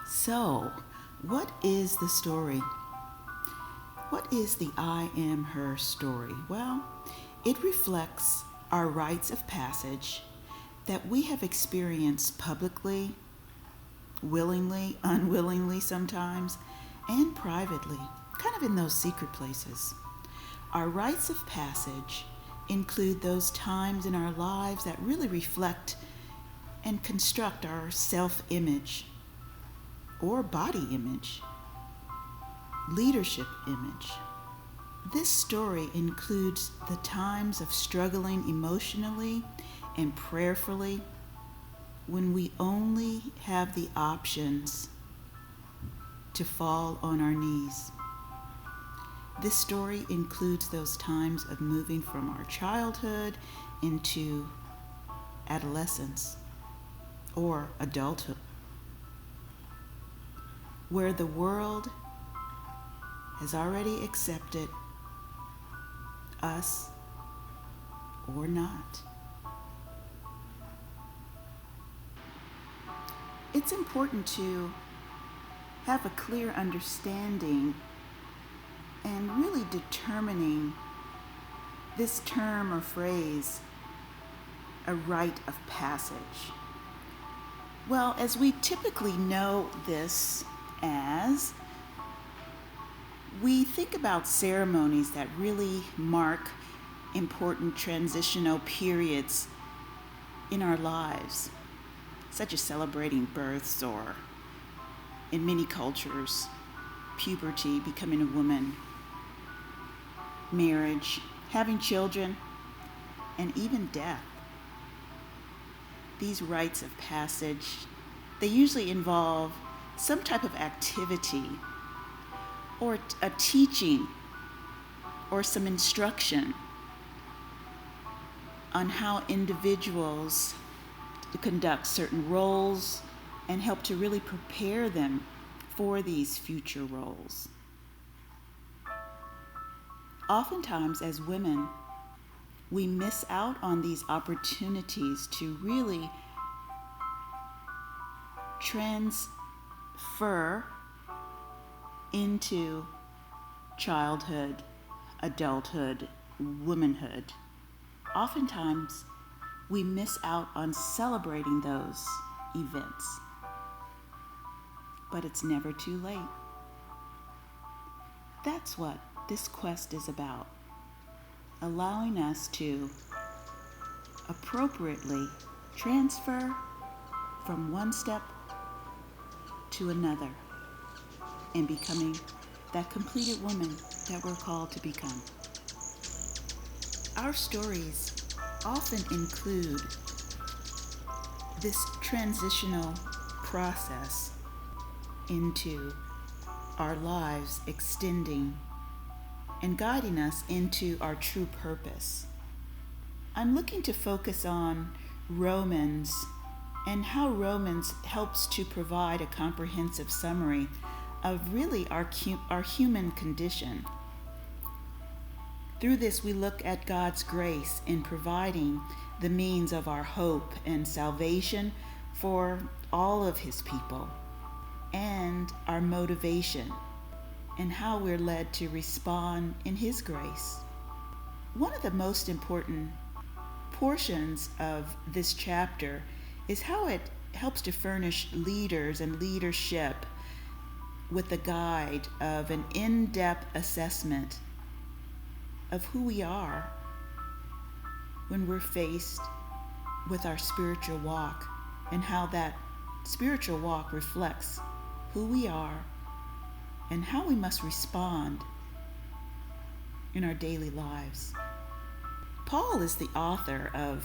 So what is the story? What is the I Am Her story? Well, it reflects our rites of passage that we have experienced publicly, willingly, unwillingly sometimes, and privately, kind of in those secret places. Our rites of passage include those times in our lives that really reflect and construct our self-image or body image, leadership image. This story includes the times of struggling emotionally and prayerfully when we only have the options to fall on our knees. This story includes those times of moving from our childhood into adolescence or adulthood, where the world has already accepted us or not. It's important to have a clear understanding and really determining this term or phrase, a rite of passage. Well, as we typically know this as, we think about ceremonies that really mark important transitional periods in our lives, such as celebrating births or, in many cultures, puberty, becoming a woman, marriage, having children, and even death. These rites of passage, they usually involve some type of activity or a teaching or some instruction on how individuals conduct certain roles and help to really prepare them for these future roles. Oftentimes, as women, we miss out on these opportunities to really transfer into childhood, adulthood, womanhood. Oftentimes, we miss out on celebrating those events. But it's never too late. That's what this quest is about, allowing us to appropriately transfer from one step to another and becoming that completed woman that we're called to become. Our stories often include this transitional process into our lives, extending and guiding us into our true purpose. I'm looking to focus on Romans and how Romans helps to provide a comprehensive summary of really our human condition. Through this, we look at God's grace in providing the means of our hope and salvation for all of His people, and our motivation and how we're led to respond in His grace. One of the most important portions of this chapter is how it helps to furnish leaders and leadership with a guide of an in-depth assessment of who we are when we're faced with our spiritual walk and how that spiritual walk reflects who we are and how we must respond in our daily lives. Paul is the author of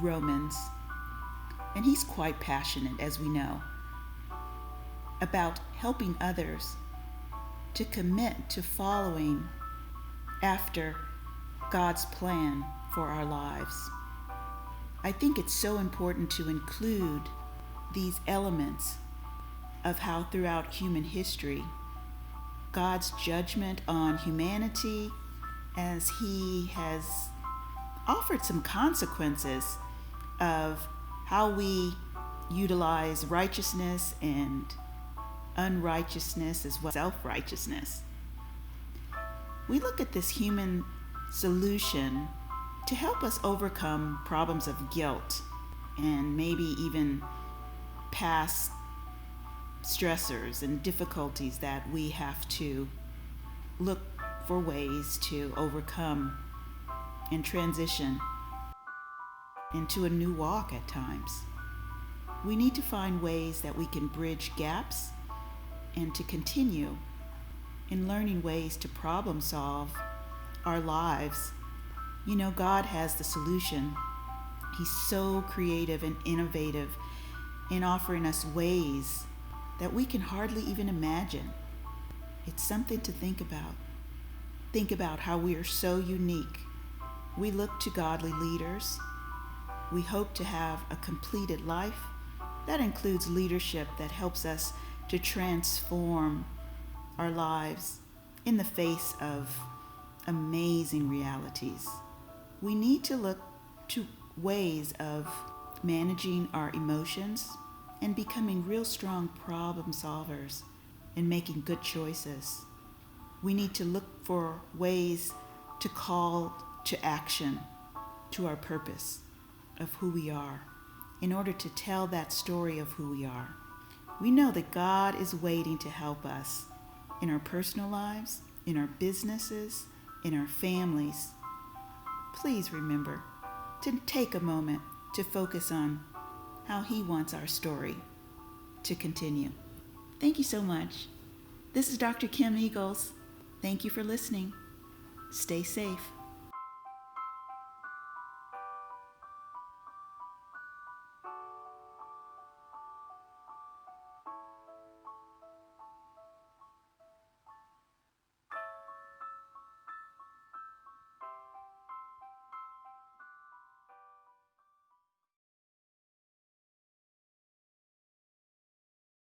Romans, and he's quite passionate, as we know, about helping others to commit to following after God's plan for our lives. I think it's so important to include these elements of how throughout human history, God's judgment on humanity, as He has offered some consequences of how we utilize righteousness and unrighteousness as well as self-righteousness. We look at this human solution to help us overcome problems of guilt and maybe even past stressors and difficulties that we have to look for ways to overcome and transition into a new walk at times. We need to find ways that we can bridge gaps and to continue in learning ways to problem solve our lives. You know, God has the solution. He's so creative and innovative in offering us ways that we can hardly even imagine. It's something to think about. Think about how we are so unique. We look to godly leaders. We hope to have a completed life. That includes leadership that helps us to transform our lives in the face of amazing realities. We need to look to ways of managing our emotions and becoming real strong problem solvers and making good choices. We need to look for ways to call to action to our purpose of who we are in order to tell that story of who we are. We know that God is waiting to help us in our personal lives, in our businesses, in our families. Please remember to take a moment to focus on how He wants our story to continue. Thank you so much. This is Dr. Kim Eagles. Thank you for listening. Stay safe.